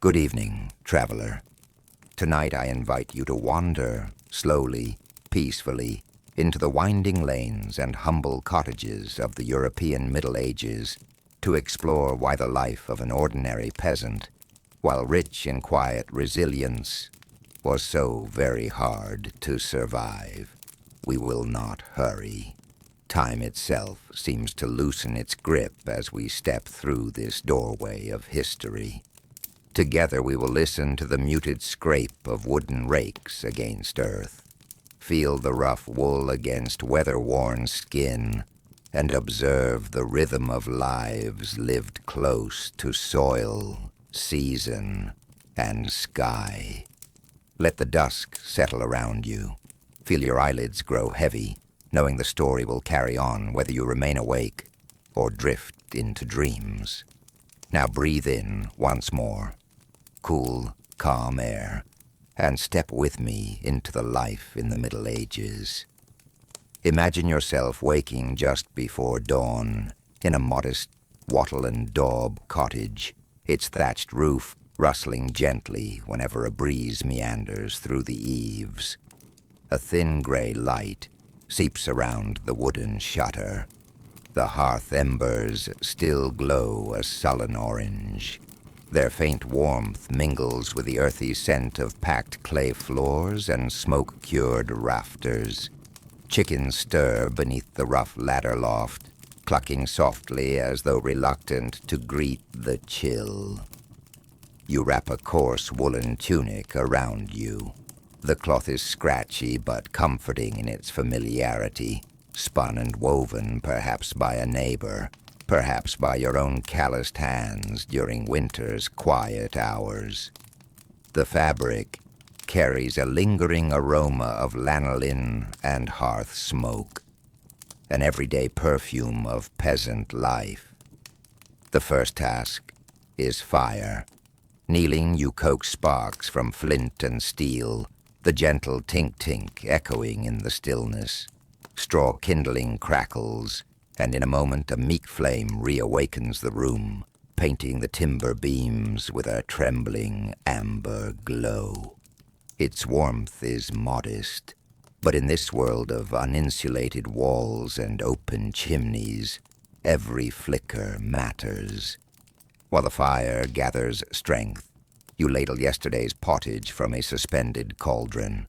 Good evening, traveler. Tonight I invite you to wander slowly, peacefully, into the winding lanes and humble cottages of the European Middle Ages to explore why the life of an ordinary peasant, while rich in quiet resilience, was so very hard to survive. We will not hurry. Time itself seems to loosen its grip as we step through this doorway of history. Together we will listen to the muted scrape of wooden rakes against earth, feel the rough wool against weather-worn skin, and observe the rhythm of lives lived close to soil, season, and sky. Let the dusk settle around you. Feel your eyelids grow heavy, knowing the story will carry on whether you remain awake or drift into dreams. Now breathe in once more. Cool, calm air, and step with me into the life in the Middle Ages. Imagine yourself waking just before dawn in a modest wattle and daub cottage, its thatched roof rustling gently whenever a breeze meanders through the eaves. A thin gray light seeps around the wooden shutter. The hearth embers still glow a sullen orange. Their faint warmth mingles with the earthy scent of packed clay floors and smoke-cured rafters. Chickens stir beneath the rough ladder loft, clucking softly as though reluctant to greet the chill. You wrap a coarse woolen tunic around you. The cloth is scratchy but comforting in its familiarity, spun and woven perhaps by a neighbor, perhaps by your own calloused hands during winter's quiet hours. The fabric carries a lingering aroma of lanolin and hearth smoke, an everyday perfume of peasant life. The first task is fire. Kneeling, you coax sparks from flint and steel, the gentle tink-tink echoing in the stillness. Straw kindling crackles, and in a moment a meek flame reawakens the room, painting the timber beams with a trembling amber glow. Its warmth is modest, but in this world of uninsulated walls and open chimneys, every flicker matters. While the fire gathers strength, you ladle yesterday's pottage from a suspended cauldron.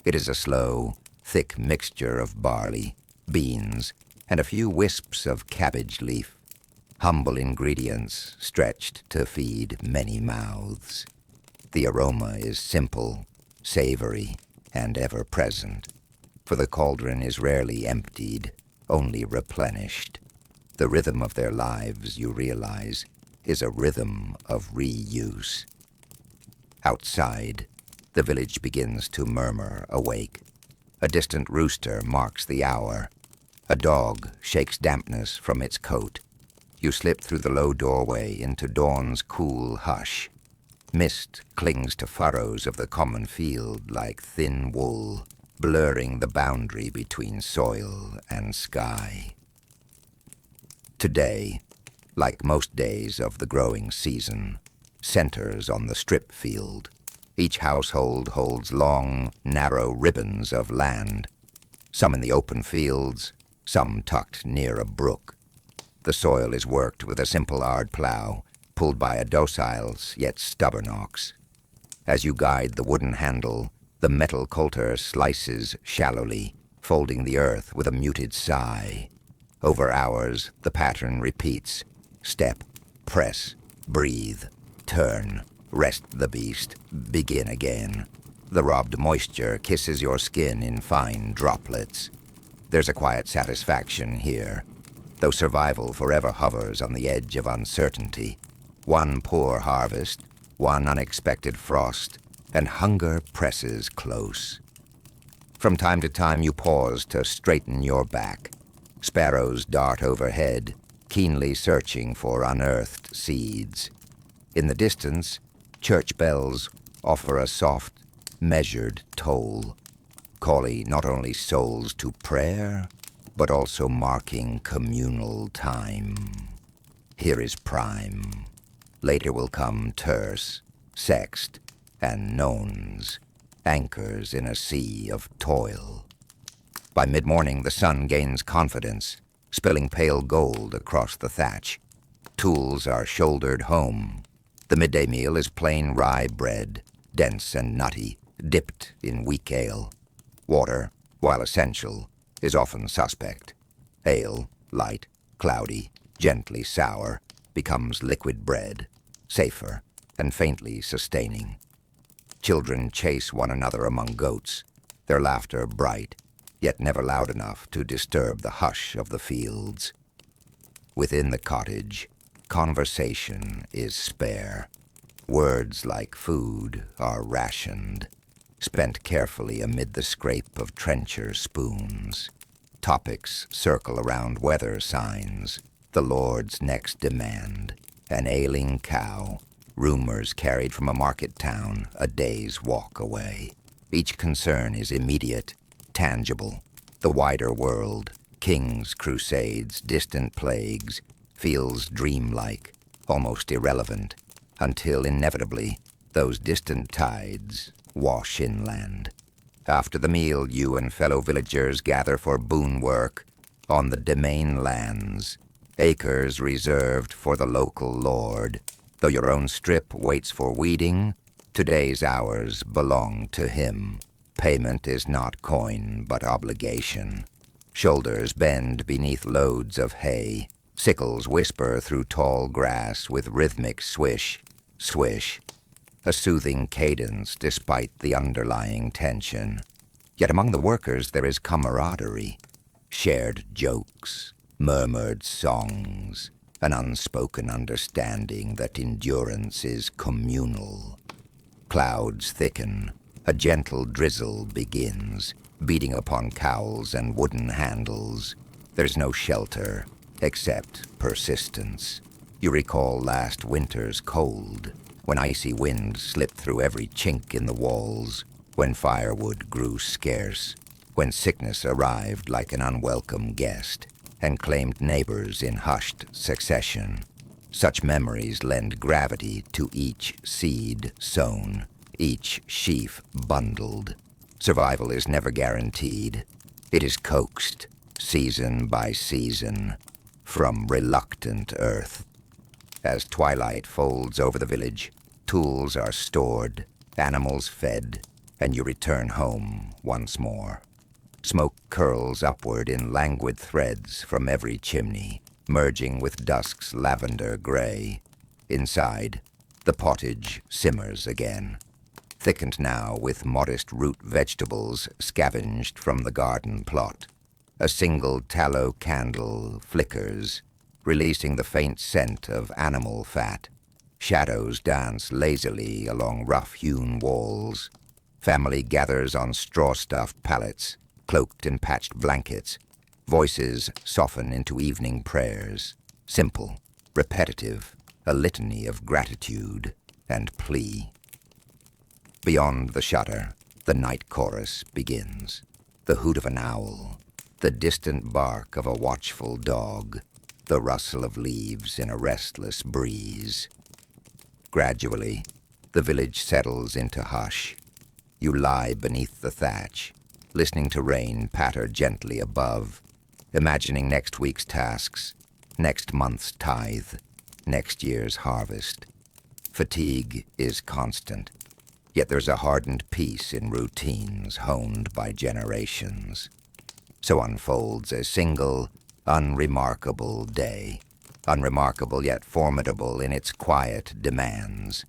It is a slow, thick mixture of barley, beans, and a few wisps of cabbage leaf, humble ingredients stretched to feed many mouths. The aroma is simple, savory, and ever-present, for the cauldron is rarely emptied, only replenished. The rhythm of their lives, you realize, is a rhythm of reuse. Outside, the village begins to murmur awake. A distant rooster marks the hour. A dog shakes dampness from its coat. You slip through the low doorway into dawn's cool hush. Mist clings to furrows of the common field like thin wool, blurring the boundary between soil and sky. Today, like most days of the growing season, centers on the strip field. Each household holds long, narrow ribbons of land, some in the open fields, some tucked near a brook. The soil is worked with a simple ard plow, pulled by a docile yet stubborn ox. As you guide the wooden handle, the metal coulter slices shallowly, folding the earth with a muted sigh. Over hours, the pattern repeats. Step, press, breathe, turn, rest the beast, begin again. The robbed moisture kisses your skin in fine droplets. There's a quiet satisfaction here, though survival forever hovers on the edge of uncertainty. One poor harvest, one unexpected frost, and hunger presses close. From time to time you pause to straighten your back. Sparrows dart overhead, keenly searching for unearthed seeds. In the distance, church bells offer a soft, measured toll, calling not only souls to prayer, but also marking communal time. Here is prime. Later will come terse, sext, and nones, anchors in a sea of toil. By mid-morning, the sun gains confidence, spilling pale gold across the thatch. Tools are shouldered home. The midday meal is plain rye bread, dense and nutty, dipped in weak ale. Water, while essential, is often suspect. Ale, light, cloudy, gently sour, becomes liquid bread, safer and faintly sustaining. Children chase one another among goats, their laughter bright, yet never loud enough to disturb the hush of the fields. Within the cottage, conversation is spare. Words like food are rationed, spent carefully amid the scrape of trencher spoons. Topics circle around weather signs, the Lord's next demand, an ailing cow, rumors carried from a market town a day's walk away. Each concern is immediate, tangible. The wider world, kings, crusades, distant plagues, feels dreamlike, almost irrelevant, until inevitably those distant tides wash inland. After the meal, you and fellow villagers gather for boon work on the domain lands, acres reserved for the local lord. Though your own strip waits for weeding, today's hours belong to him. Payment is not coin, but obligation. Shoulders bend beneath loads of hay. Sickles whisper through tall grass with rhythmic swish, swish. A soothing cadence despite the underlying tension. Yet among the workers there is camaraderie, shared jokes, murmured songs, an unspoken understanding that endurance is communal. Clouds thicken, a gentle drizzle begins, beating upon cowls and wooden handles. There's no shelter, except persistence. You recall last winter's cold, when icy winds slipped through every chink in the walls, when firewood grew scarce, when sickness arrived like an unwelcome guest and claimed neighbors in hushed succession. Such memories lend gravity to each seed sown, each sheaf bundled. Survival is never guaranteed. It is coaxed, season by season, from reluctant earth. As twilight folds over the village, tools are stored, animals fed, and you return home once more. Smoke curls upward in languid threads from every chimney, merging with dusk's lavender gray. Inside, the pottage simmers again, thickened now with modest root vegetables scavenged from the garden plot. A single tallow candle flickers, releasing the faint scent of animal fat. Shadows dance lazily along rough-hewn walls. Family gathers on straw-stuffed pallets, cloaked in patched blankets. Voices soften into evening prayers, simple, repetitive, a litany of gratitude and plea. Beyond the shutter, the night chorus begins. The hoot of an owl, the distant bark of a watchful dog, the rustle of leaves in a restless breeze. Gradually, the village settles into hush. You lie beneath the thatch, listening to rain patter gently above, imagining next week's tasks, next month's tithe, next year's harvest. Fatigue is constant, yet there's a hardened peace in routines honed by generations. So unfolds a single, unremarkable day, unremarkable yet formidable in its quiet demands.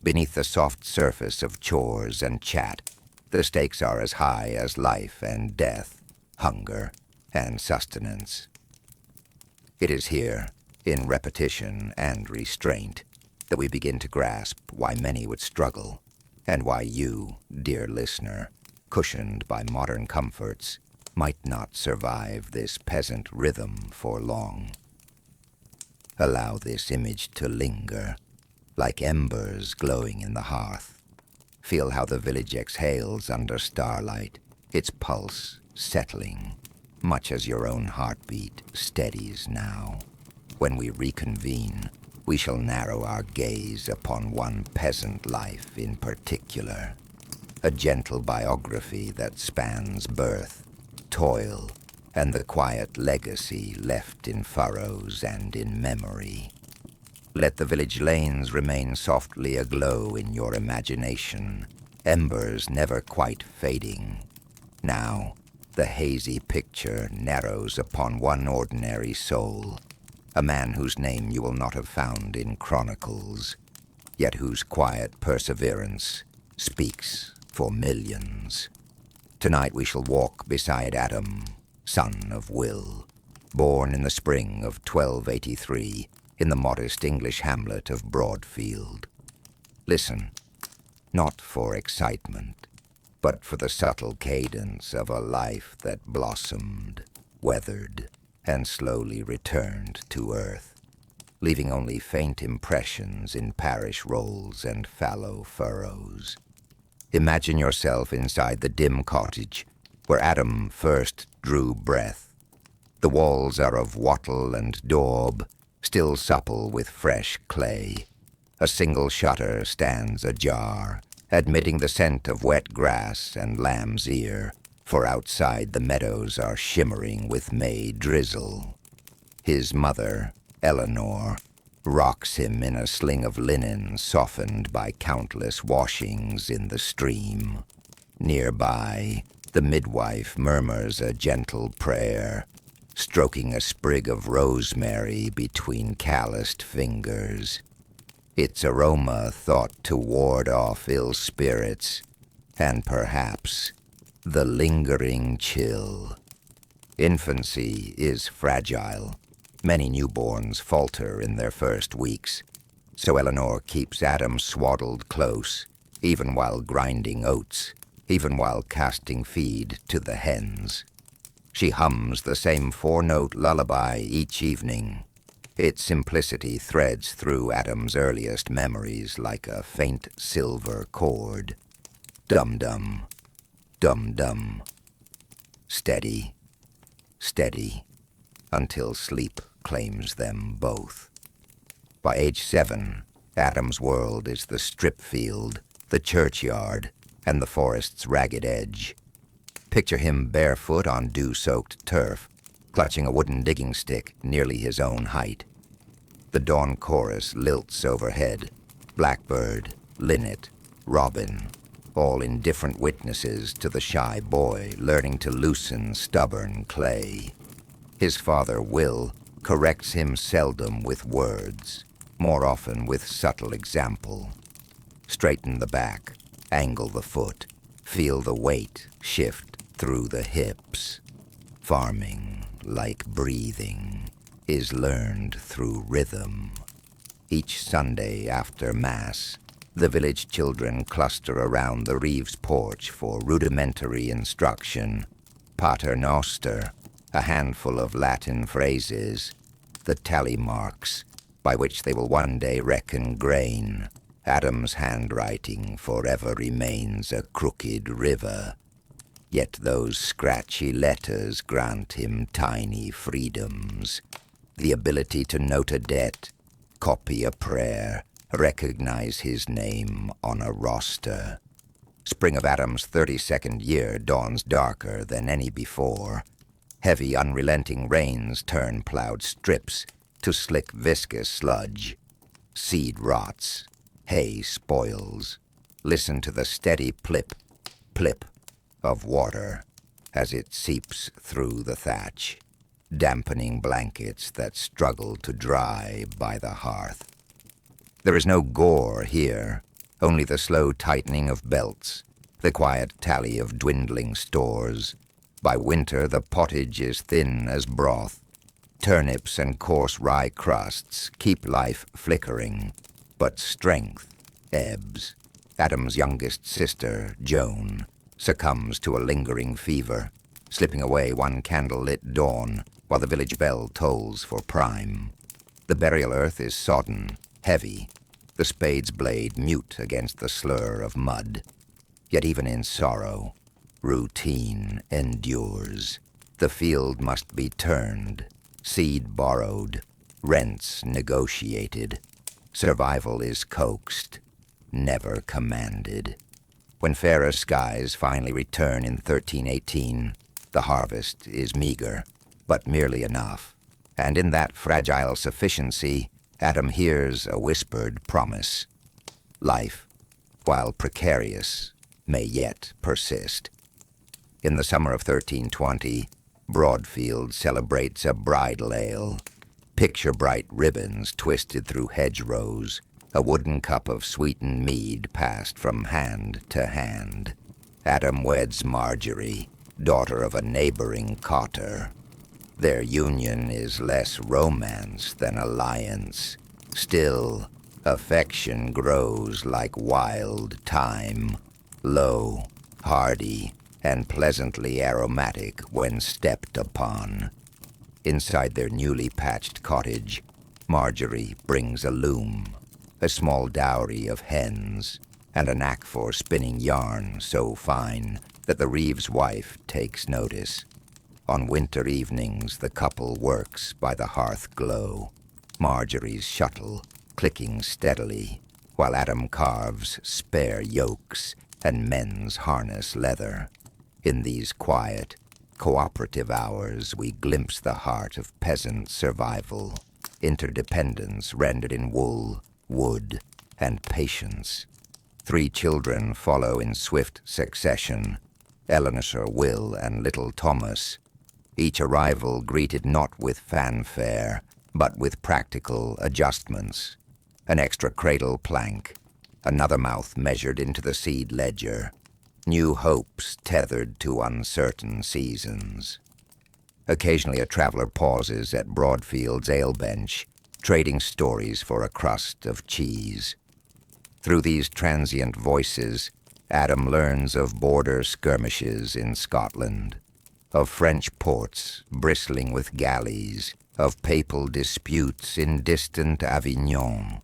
Beneath the soft surface of chores and chat, the stakes are as high as life and death, hunger and sustenance. It is here, in repetition and restraint, that we begin to grasp why many would struggle, and why you, dear listener, cushioned by modern comforts, might not survive this peasant rhythm for long. Allow this image to linger, like embers glowing in the hearth. Feel how the village exhales under starlight, its pulse settling, much as your own heartbeat steadies now. When we reconvene, we shall narrow our gaze upon one peasant life in particular, a gentle biography that spans birth, toil, and the quiet legacy left in furrows and in memory. Let the village lanes remain softly aglow in your imagination, embers never quite fading. Now, the hazy picture narrows upon one ordinary soul, a man whose name you will not have found in chronicles, yet whose quiet perseverance speaks for millions. Tonight we shall walk beside Adam, son of Will, born in the spring of 1283 in the modest English hamlet of Broadfield. Listen, not for excitement, but for the subtle cadence of a life that blossomed, weathered, and slowly returned to earth, leaving only faint impressions in parish rolls and fallow furrows. Imagine yourself inside the dim cottage where Adam first drew breath. The walls are of wattle and daub, still supple with fresh clay. A single shutter stands ajar, admitting the scent of wet grass and lamb's ear, for outside the meadows are shimmering with May drizzle. His mother, Eleanor, rocks him in a sling of linen softened by countless washings in the stream. Nearby, the midwife murmurs a gentle prayer, stroking a sprig of rosemary between calloused fingers, its aroma thought to ward off ill spirits, and perhaps the lingering chill. Infancy is fragile. Many newborns falter in their first weeks, so Eleanor keeps Adam swaddled close, even while grinding oats, even while casting feed to the hens. She hums the same four-note lullaby each evening. Its simplicity threads through Adam's earliest memories like a faint silver chord. Dum-dum, dum-dum. Steady, steady, until sleep claims them both. By age 7, Adam's world is the strip field, the churchyard, and the forest's ragged edge. Picture him barefoot on dew-soaked turf, clutching a wooden digging stick nearly his own height. The dawn chorus lilts overhead, blackbird, linnet, robin, all indifferent witnesses to the shy boy learning to loosen stubborn clay. His father, Will, corrects him seldom with words, more often with subtle example. Straighten the back, angle the foot, feel the weight shift through the hips. Farming, like breathing, is learned through rhythm. Each Sunday after Mass, the village children cluster around the Reeves porch for rudimentary instruction. Pater Noster, a handful of Latin phrases, the tally marks by which they will one day reckon grain. Adam's handwriting forever remains a crooked river, yet those scratchy letters grant him tiny freedoms, the ability to note a debt, copy a prayer, recognize his name on a roster. Spring of Adam's 32nd year dawns darker than any before. Heavy, unrelenting rains turn plowed strips to slick, viscous sludge. Seed rots. Hay spoils. Listen to the steady plip, plip of water as it seeps through the thatch, dampening blankets that struggle to dry by the hearth. There is no gore here, only the slow tightening of belts, the quiet tally of dwindling stores. By winter, the pottage is thin as broth. Turnips and coarse rye crusts keep life flickering, but strength ebbs. Adam's youngest sister, Joan, succumbs to a lingering fever, slipping away one candle-lit dawn while the village bell tolls for prime. The burial earth is sodden, heavy, the spade's blade mute against the slur of mud. Yet even in sorrow, routine endures. The field must be turned, seed borrowed, rents negotiated. Survival is coaxed, never commanded. When fairer skies finally return in 1318, the harvest is meager, but merely enough. And in that fragile sufficiency, Adam hears a whispered promise. Life, while precarious, may yet persist. In the summer of 1320, Broadfield celebrates a bridal ale. Picture-bright ribbons twisted through hedgerows, a wooden cup of sweetened mead passed from hand to hand. Adam weds Marjorie, daughter of a neighboring cotter. Their union is less romance than alliance. Still, affection grows like wild thyme, low, hardy, and pleasantly aromatic when stepped upon. Inside their newly patched cottage, Marjorie brings a loom, a small dowry of hens, and a knack for spinning yarn so fine that the Reeve's wife takes notice. On winter evenings, the couple works by the hearth glow, Marjorie's shuttle clicking steadily, while Adam carves spare yokes and mends harness leather. In these quiet, cooperative hours, we glimpse the heart of peasant survival, interdependence rendered in wool, wood, and patience. 3 children follow in swift succession, Eleanor, Will, and little Thomas, each arrival greeted not with fanfare, but with practical adjustments. An extra cradle plank, another mouth measured into the seed ledger, new hopes tethered to uncertain seasons. Occasionally a traveler pauses at Broadfield's ale bench, trading stories for a crust of cheese. Through these transient voices, Adam learns of border skirmishes in Scotland, of French ports bristling with galleys, of papal disputes in distant Avignon.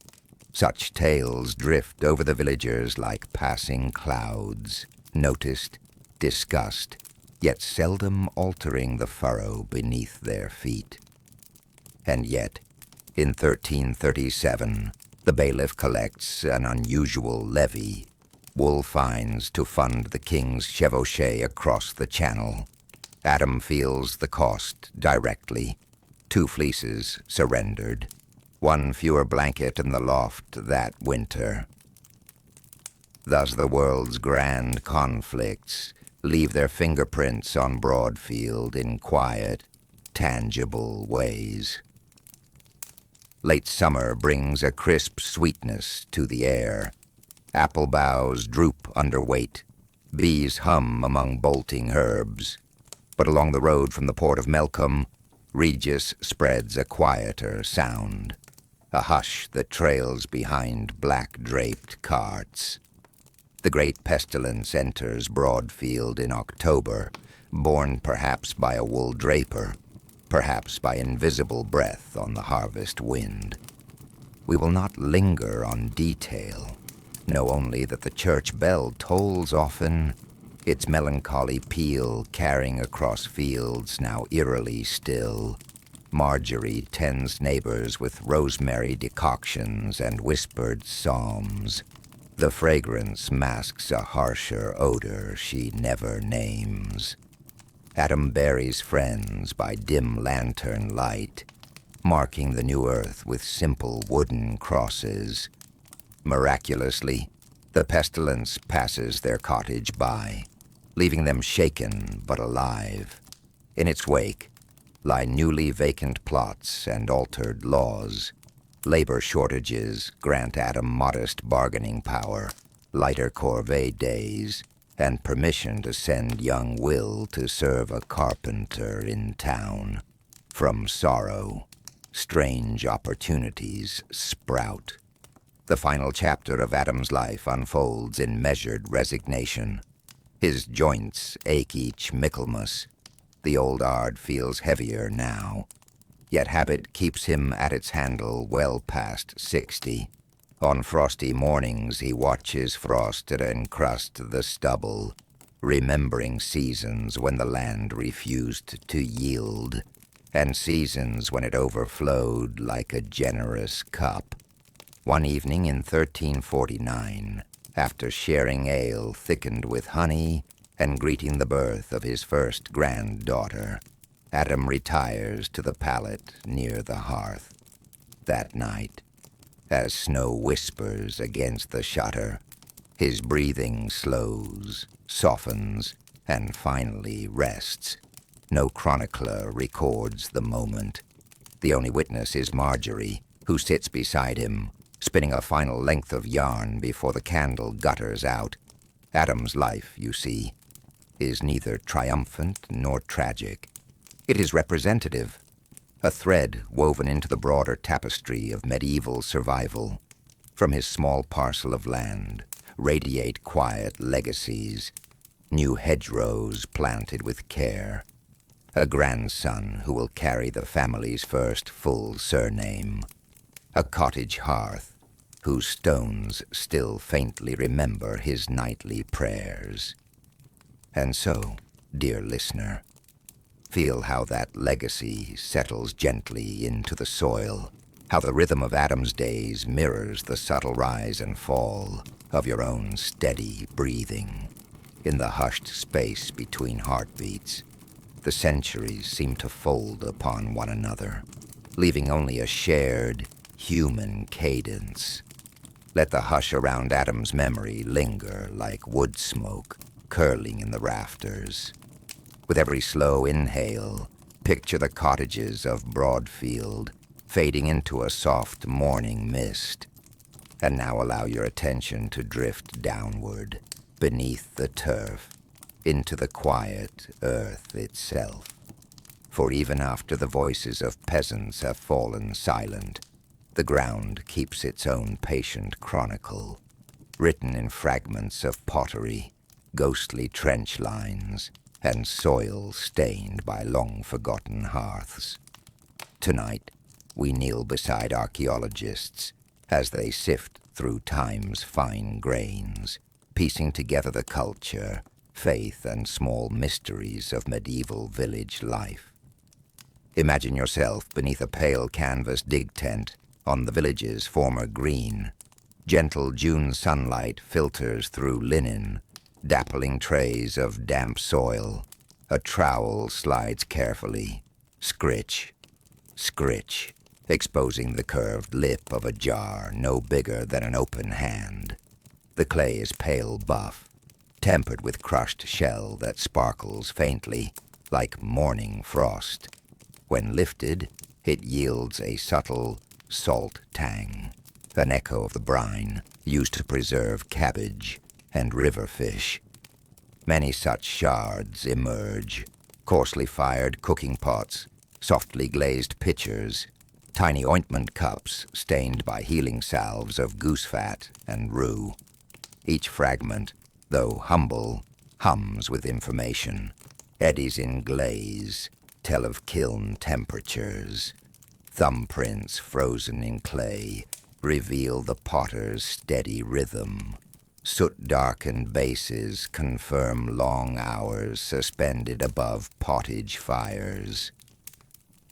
Such tales drift over the villagers like passing clouds, noticed, discussed, yet seldom altering the furrow beneath their feet. And yet, in 1337, the bailiff collects an unusual levy, wool fines to fund the king's chevauchée across the channel. Adam feels the cost directly. 2 fleeces surrendered, 1 fewer blanket in the loft that winter. Thus the world's grand conflicts leave their fingerprints on Broadfield in quiet, tangible ways. Late summer brings a crisp sweetness to the air. Apple boughs droop under weight. Bees hum among bolting herbs. But along the road from the port of Melcombe, Regis spreads a quieter sound, a hush that trails behind black-draped carts. The great pestilence enters Broadfield in October, borne perhaps by a wool draper, perhaps by invisible breath on the harvest wind. We will not linger on detail, know only that the church bell tolls often, its melancholy peal carrying across fields now eerily still. Marjorie tends neighbors with rosemary decoctions and whispered psalms. The fragrance masks a harsher odor she never names. Adam buries friends by dim lantern light, marking the new earth with simple wooden crosses. Miraculously, the pestilence passes their cottage by, leaving them shaken but alive. In its wake lie newly vacant plots and altered laws. Labor shortages grant Adam modest bargaining power, lighter corvée days, and permission to send young Will to serve a carpenter in town. From sorrow, strange opportunities sprout. The final chapter of Adam's life unfolds in measured resignation. His joints ache each Michaelmas. The old ard feels heavier now, yet habit keeps him at its handle well past 60. On frosty mornings he watches frost encrust the stubble, remembering seasons when the land refused to yield, and seasons when it overflowed like a generous cup. One evening in 1349, after sharing ale thickened with honey and greeting the birth of his first granddaughter, Adam retires to the pallet near the hearth. That night, as snow whispers against the shutter, his breathing slows, softens, and finally rests. No chronicler records the moment. The only witness is Marjorie, who sits beside him, spinning a final length of yarn before the candle gutters out. Adam's life, you see, is neither triumphant nor tragic. It is representative, a thread woven into the broader tapestry of medieval survival. From his small parcel of land radiate quiet legacies, new hedgerows planted with care, a grandson who will carry the family's first full surname, a cottage hearth whose stones still faintly remember his nightly prayers. And so, dear listener, feel how that legacy settles gently into the soil, how the rhythm of Adam's days mirrors the subtle rise and fall of your own steady breathing. In the hushed space between heartbeats, the centuries seem to fold upon one another, leaving only a shared, human cadence. Let the hush around Adam's memory linger like wood smoke curling in the rafters. With every slow inhale, picture the cottages of Broadfield fading into a soft morning mist. And now allow your attention to drift downward, beneath the turf, into the quiet earth itself. For even after the voices of peasants have fallen silent, the ground keeps its own patient chronicle, written in fragments of pottery, ghostly trench lines, and soil stained by long-forgotten hearths. Tonight, we kneel beside archaeologists as they sift through time's fine grains, piecing together the culture, faith, and small mysteries of medieval village life. Imagine yourself beneath a pale canvas dig tent on the village's former green. Gentle June sunlight filters through linen, dappling trays of damp soil. A trowel slides carefully, scritch, scritch, exposing the curved lip of a jar no bigger than an open hand. The clay is pale buff, tempered with crushed shell that sparkles faintly, like morning frost. When lifted, it yields a subtle salt tang, an echo of the brine used to preserve cabbage and river fish. Many such shards emerge, coarsely fired cooking pots, softly glazed pitchers, tiny ointment cups stained by healing salves of goose fat and rue. Each fragment, though humble, hums with information. Eddies in glaze tell of kiln temperatures. Thumbprints frozen in clay reveal the potter's steady rhythm. Soot-darkened bases confirm long hours suspended above pottage fires.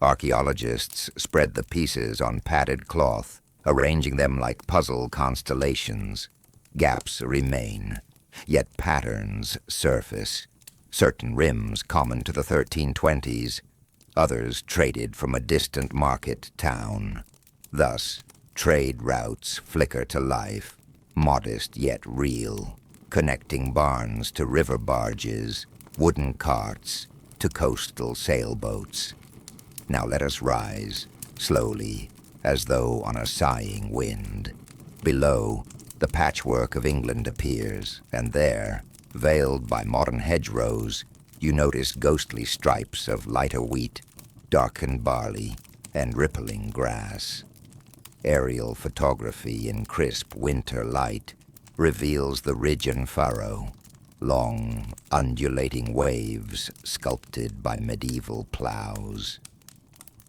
Archaeologists spread the pieces on padded cloth, arranging them like puzzle constellations. Gaps remain, yet patterns surface. Certain rims common to the 1320s, others traded from a distant market town. Thus, trade routes flicker to life, modest yet real, connecting barns to river barges, wooden carts to coastal sailboats. Now let us rise, slowly, as though on a sighing wind. Below, the patchwork of England appears, and there, veiled by modern hedgerows, you notice ghostly stripes of lighter wheat, darkened barley, and rippling grass. Aerial photography in crisp winter light reveals the ridge and furrow, long, undulating waves sculpted by medieval plows.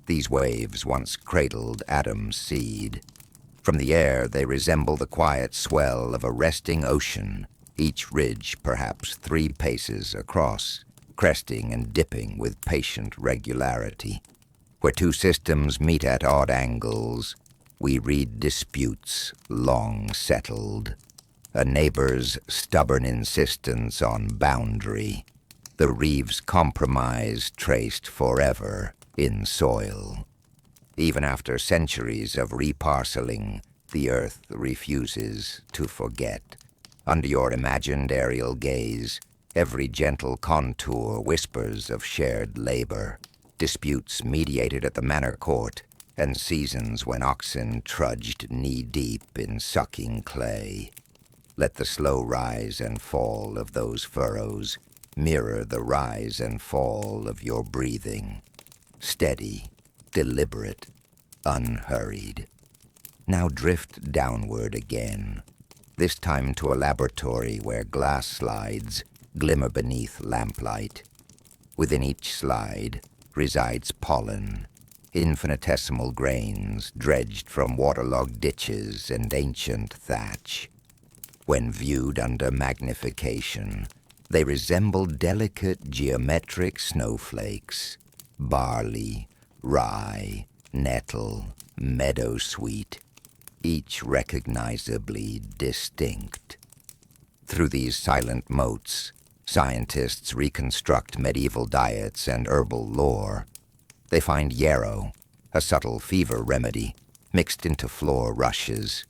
These waves once cradled Adam's seed. From the air they resemble the quiet swell of a resting ocean, each ridge perhaps 3 paces across, cresting and dipping with patient regularity. Where 2 systems meet at odd angles, we read disputes long settled, a neighbor's stubborn insistence on boundary, the reeve's compromise traced forever in soil. Even after centuries of reparceling, the earth refuses to forget. Under your imagined aerial gaze, every gentle contour whispers of shared labor, disputes mediated at the manor court, and seasons when oxen trudged knee-deep in sucking clay. Let the slow rise and fall of those furrows mirror the rise and fall of your breathing. Steady, deliberate, unhurried. Now drift downward again, this time to a laboratory where glass slides glimmer beneath lamplight. Within each slide resides pollen, infinitesimal grains dredged from waterlogged ditches and ancient thatch. When viewed under magnification, they resemble delicate geometric snowflakes, barley, rye, nettle, meadowsweet, each recognizably distinct. Through these silent motes, scientists reconstruct medieval diets and herbal lore. They find yarrow, a subtle fever remedy, mixed into floor rushes.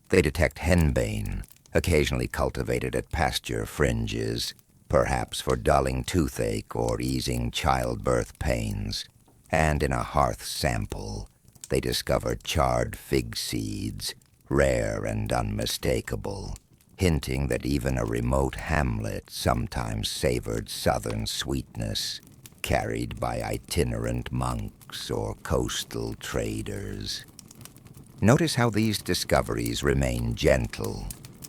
They detect henbane, occasionally cultivated at pasture fringes, perhaps for dulling toothache or easing childbirth pains. And in a hearth sample, they discover charred fig seeds, rare and unmistakable, hinting that even a remote hamlet sometimes savored southern sweetness, carried by itinerant monks or coastal traders. Notice how these discoveries remain gentle,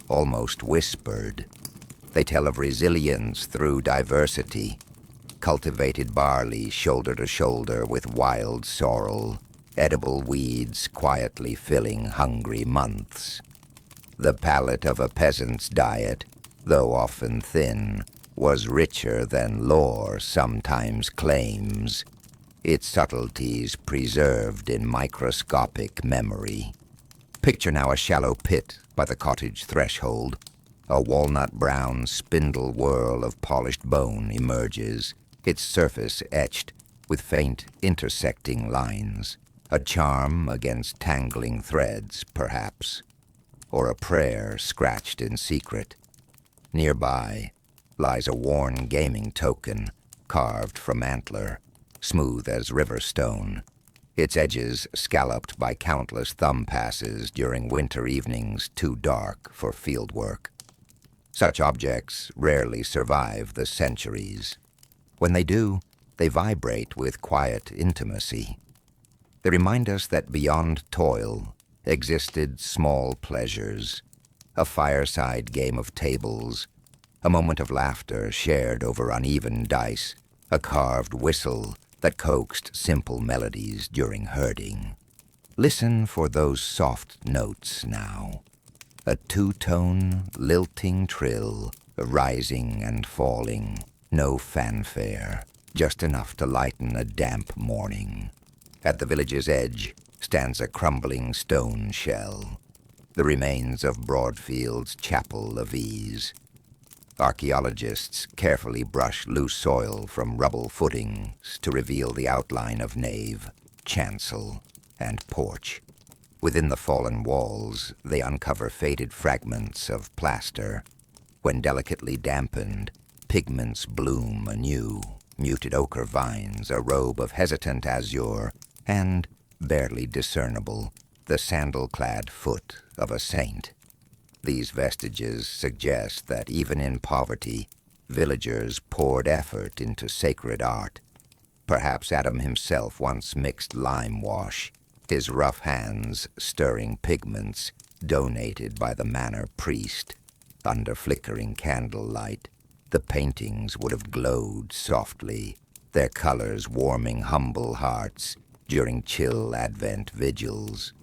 almost whispered. They tell of resilience through diversity, cultivated barley shoulder to shoulder with wild sorrel, edible weeds quietly filling hungry months. The palate of a peasant's diet, though often thin, was richer than lore sometimes claims, its subtleties preserved in microscopic memory. Picture now a shallow pit by the cottage threshold. A walnut-brown spindle whirl of polished bone emerges, its surface etched with faint intersecting lines. A charm against tangling threads, perhaps, or a prayer scratched in secret. Nearby lies a worn gaming token, carved from antler, smooth as river stone, its edges scalloped by countless thumb passes during winter evenings too dark for fieldwork. Such objects rarely survive the centuries. When they do, they vibrate with quiet intimacy. They remind us that beyond toil existed small pleasures, a fireside game of tables, a moment of laughter shared over uneven dice, a carved whistle that coaxed simple melodies during herding. Listen for those soft notes now, a two-tone, lilting trill, rising and falling, no fanfare, just enough to lighten a damp morning. At the village's edge stands a crumbling stone shell, the remains of Broadfield's Chapel of Ease. Archaeologists carefully brush loose soil from rubble footings to reveal the outline of nave, chancel, and porch. Within the fallen walls, they uncover faded fragments of plaster. When delicately dampened, pigments bloom anew, muted ochre vines, a robe of hesitant azure, and, barely discernible, the sandal-clad foot of a saint. These vestiges suggest that even in poverty, villagers poured effort into sacred art. Perhaps Adam himself once mixed lime wash, his rough hands stirring pigments donated by the manor priest. Under flickering candlelight, the paintings would have glowed softly, their colors warming humble hearts during chill Advent vigils.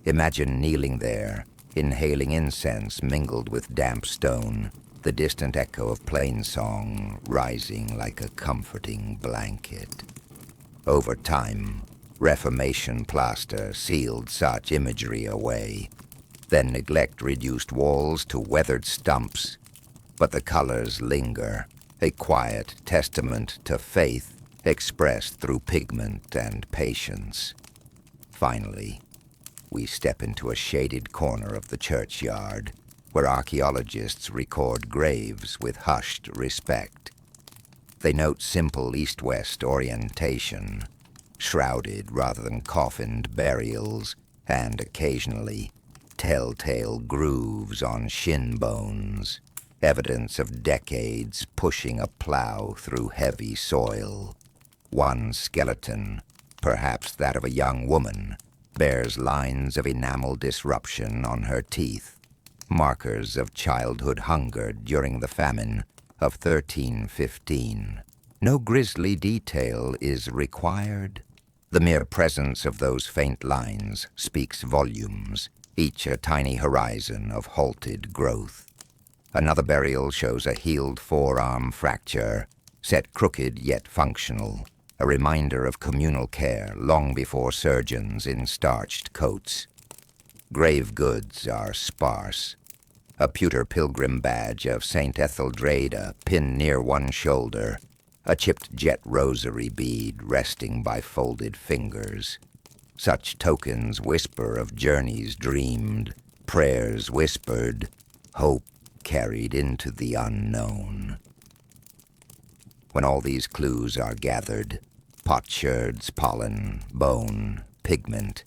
Imagine kneeling there, inhaling incense mingled with damp stone, the distant echo of plainsong rising like a comforting blanket. Over time, Reformation plaster sealed such imagery away. Then neglect reduced walls to weathered stumps. But the colors linger, a quiet testament to faith expressed through pigment and patience. Finally, we step into a shaded corner of the churchyard, where archaeologists record graves with hushed respect. They note simple east-west orientation, shrouded rather than coffined burials, and occasionally telltale grooves on shin bones, evidence of decades pushing a plow through heavy soil. One skeleton, perhaps that of a young woman, bears lines of enamel disruption on her teeth, markers of childhood hunger during the famine of 1315. No grisly detail is required. The mere presence of those faint lines speaks volumes, each a tiny horizon of halted growth. Another burial shows a healed forearm fracture, set crooked yet functional, a reminder of communal care long before surgeons in starched coats. Grave goods are sparse. A pewter pilgrim badge of St. Etheldreda pinned near one shoulder, a chipped jet rosary bead resting by folded fingers. Such tokens whisper of journeys dreamed, prayers whispered, hope carried into the unknown. When all these clues are gathered, potsherds, pollen, bone, pigment,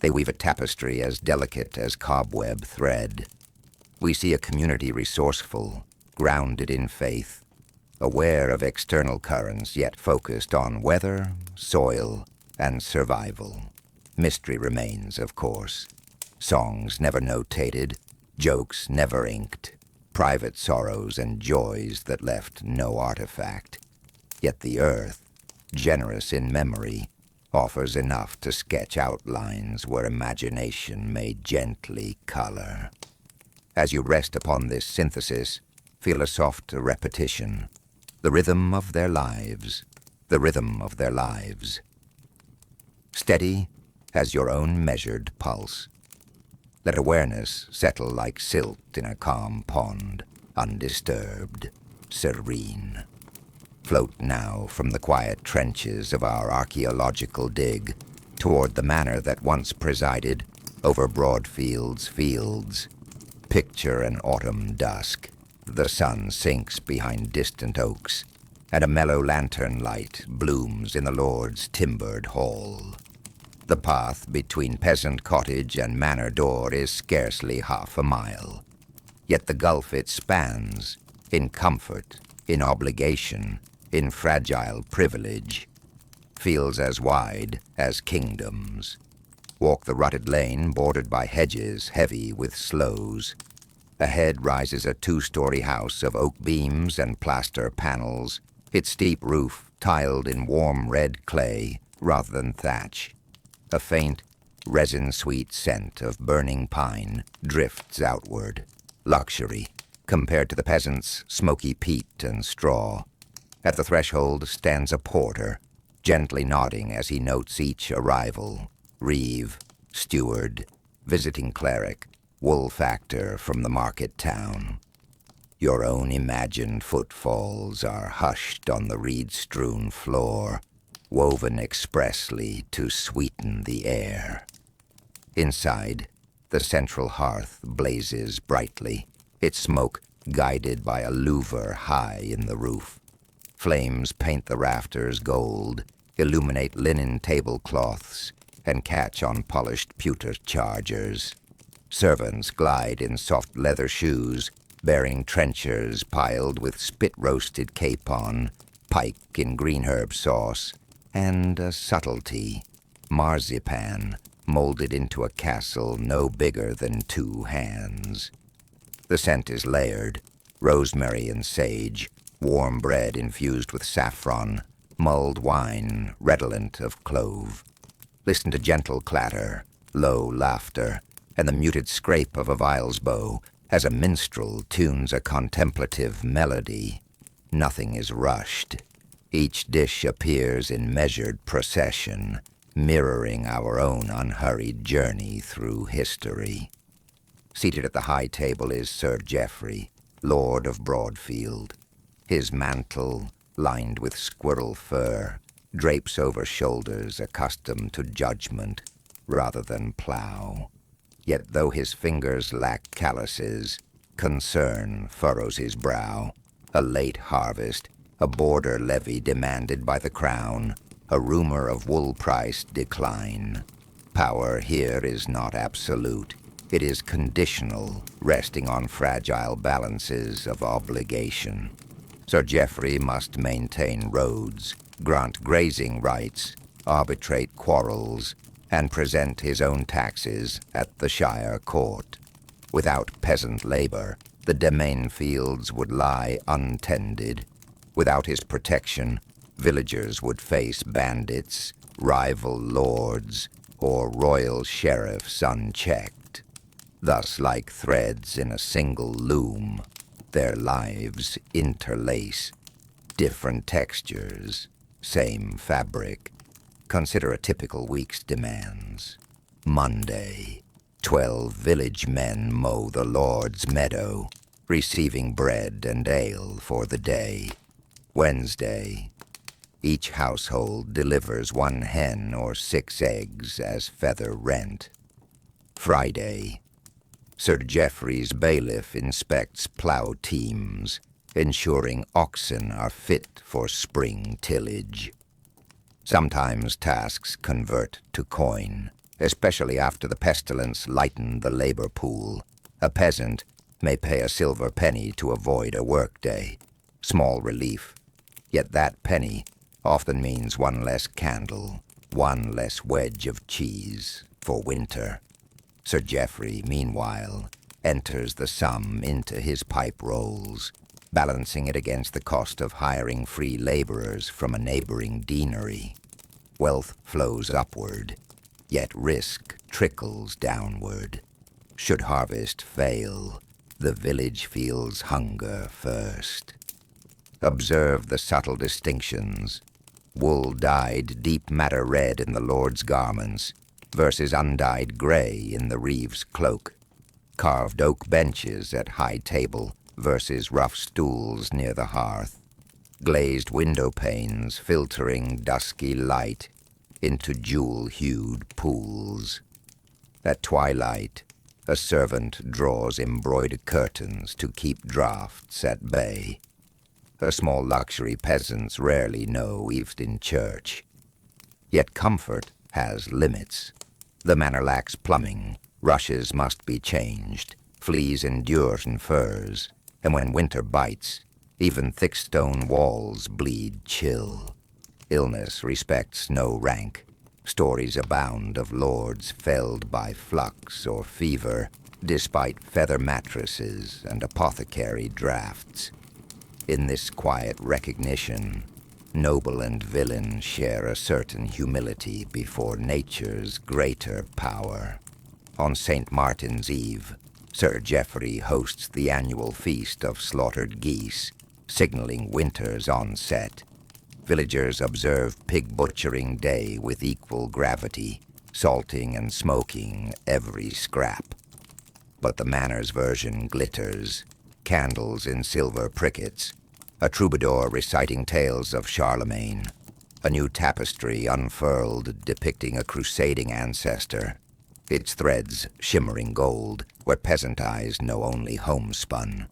they weave a tapestry as delicate as cobweb thread. We see a community resourceful, grounded in faith, aware of external currents yet focused on weather, soil, and survival. Mystery remains, of course. Songs never notated, jokes never inked, private sorrows and joys that left no artifact. Yet the earth, generous in memory, offers enough to sketch outlines where imagination may gently color. As you rest upon this synthesis, feel a soft repetition, the rhythm of their lives, the rhythm of their lives. Steady as your own measured pulse. Let awareness settle like silt in a calm pond, undisturbed, serene. Float now from the quiet trenches of our archaeological dig toward the manor that once presided over Broadfield's fields. Picture an autumn dusk. The sun sinks behind distant oaks, and a mellow lantern light blooms in the Lord's timbered hall. The path between peasant cottage and manor door is scarcely half a mile. Yet the gulf it spans, in comfort, in obligation, in fragile privilege, feels as wide as kingdoms. Walk the rutted lane bordered by hedges heavy with sloes. Ahead rises a two-story house of oak beams and plaster panels, its steep roof tiled in warm red clay rather than thatch. A faint, resin-sweet scent of burning pine drifts outward. Luxury, compared to the peasant's smoky peat and straw. At the threshold stands a porter, gently nodding as he notes each arrival. Reeve, steward, visiting cleric, wool factor from the market town. Your own imagined footfalls are hushed on the reed-strewn floor, woven expressly to sweeten the air. Inside, the central hearth blazes brightly, its smoke guided by a louver high in the roof. Flames paint the rafters gold, illuminate linen tablecloths, and catch on polished pewter chargers. Servants glide in soft leather shoes, bearing trenchers piled with spit-roasted capon, pike in green herb sauce, and a subtlety, marzipan, molded into a castle no bigger than 2 hands. The scent is layered, rosemary and sage, warm bread infused with saffron, mulled wine redolent of clove. Listen to gentle clatter, low laughter, and the muted scrape of a viol's bow as a minstrel tunes a contemplative melody. Nothing is rushed. Each dish appears in measured procession, mirroring our own unhurried journey through history. Seated at the high table is Sir Geoffrey, Lord of Broadfield. His mantle, lined with squirrel fur, drapes over shoulders accustomed to judgment rather than plow. Yet though his fingers lack calluses, concern furrows his brow. A late harvest, a border levy demanded by the crown, a rumor of wool price decline. Power here is not absolute. It is conditional, resting on fragile balances of obligation. Sir Geoffrey must maintain roads, grant grazing rights, arbitrate quarrels, and present his own taxes at the Shire Court. Without peasant labor, the domain fields would lie untended. Without his protection, villagers would face bandits, rival lords, or royal sheriffs unchecked. Thus, like threads in a single loom, their lives interlace. Different textures, same fabric. Consider a typical week's demands. Monday, 12 village men mow the Lord's meadow, receiving bread and ale for the day. Wednesday, each household delivers 1 hen or 6 eggs as feather rent. Friday, Sir Geoffrey's bailiff inspects plough teams, ensuring oxen are fit for spring tillage. Sometimes tasks convert to coin, especially after the pestilence lightened the labor pool. A peasant may pay a silver penny to avoid a workday. Small relief. Yet that penny often means 1 less candle, 1 less wedge of cheese for winter. Sir Geoffrey, meanwhile, enters the sum into his pipe rolls, balancing it against the cost of hiring free laborers from a neighboring deanery. Wealth flows upward, yet risk trickles downward. Should harvest fail, the village feels hunger first. Observe the subtle distinctions. Wool dyed deep madder red in the Lord's garments versus undyed gray in the reeve's cloak. Carved oak benches at high table versus rough stools near the hearth. Glazed window panes filtering dusky light into jewel-hued pools. At twilight, a servant draws embroidered curtains to keep draughts at bay. A small luxury peasants rarely know even in church. Yet comfort has limits. The manor lacks plumbing, rushes must be changed, fleas endure in furs, and when winter bites, even thick stone walls bleed chill. Illness respects no rank. Stories abound of lords felled by flux or fever, despite feather mattresses and apothecary drafts. In this quiet recognition, noble and villain share a certain humility before nature's greater power. On St. Martin's Eve, Sir Geoffrey hosts the annual feast of slaughtered geese, signaling winter's onset. Villagers observe pig butchering day with equal gravity, salting and smoking every scrap. But the manor's version glitters, candles in silver prickets, a troubadour reciting tales of Charlemagne, a new tapestry unfurled depicting a crusading ancestor, its threads shimmering gold where peasant eyes know only homespun.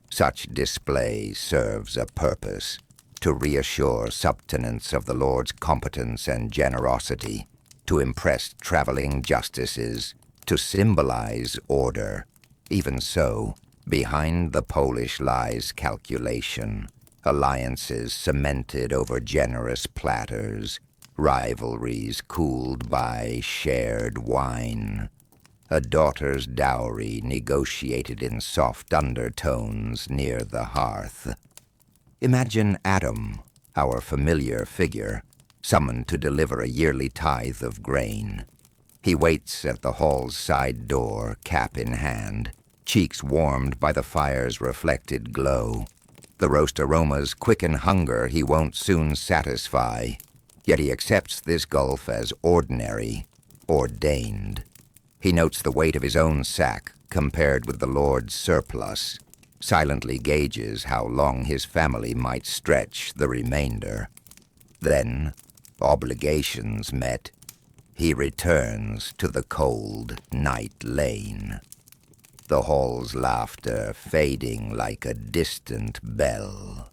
Such display serves a purpose, to reassure subtenants of the Lord's competence and generosity, to impress traveling justices, to symbolize order. Even so, behind the Polish lies calculation, alliances cemented over generous platters, rivalries cooled by shared wine. A daughter's dowry negotiated in soft undertones near the hearth. Imagine Adam, our familiar figure, summoned to deliver a yearly tithe of grain. He waits at the hall's side door, cap in hand, cheeks warmed by the fire's reflected glow. The roast aromas quicken hunger he won't soon satisfy. Yet he accepts this gulf as ordinary, ordained. He notes the weight of his own sack compared with the Lord's surplus, silently gauges how long his family might stretch the remainder. Then, obligations met, he returns to the cold night lane, the hall's laughter fading like a distant bell.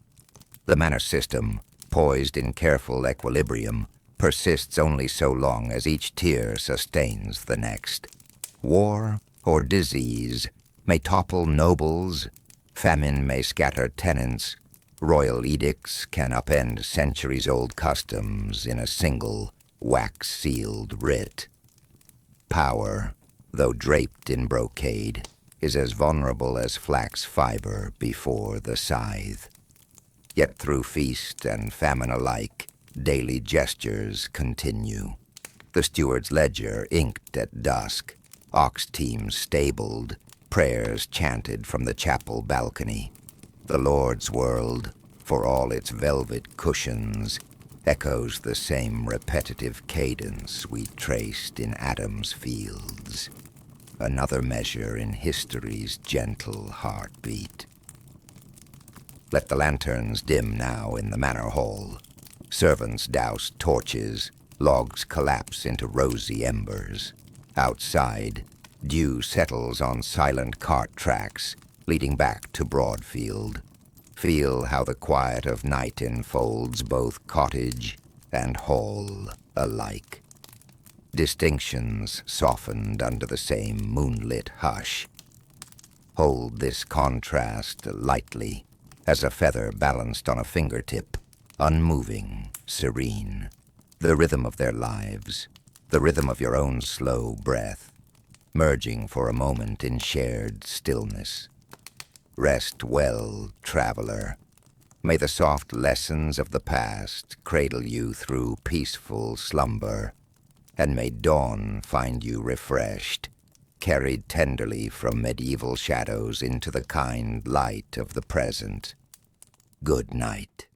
The manor system, poised in careful equilibrium, persists only so long as each tier sustains the next. War or disease may topple nobles, famine may scatter tenants, royal edicts can upend centuries-old customs in a single wax-sealed writ. Power, though draped in brocade, is as vulnerable as flax fiber before the scythe. Yet through feast and famine alike, daily gestures continue. The steward's ledger inked at dusk, ox teams stabled, prayers chanted from the chapel balcony. The Lord's world, for all its velvet cushions, echoes the same repetitive cadence we traced in Adam's fields. Another measure in history's gentle heartbeat. Let the lanterns dim now in the manor hall. Servants douse torches, logs collapse into rosy embers. Outside, dew settles on silent cart tracks, leading back to Broadfield. Feel how the quiet of night enfolds both cottage and hall alike. Distinctions softened under the same moonlit hush. Hold this contrast lightly, as a feather balanced on a fingertip, unmoving, serene. The rhythm of their lives, the rhythm of your own slow breath, merging for a moment in shared stillness. Rest well, traveler. May the soft lessons of the past cradle you through peaceful slumber, and may dawn find you refreshed, carried tenderly from medieval shadows into the kind light of the present. Good night.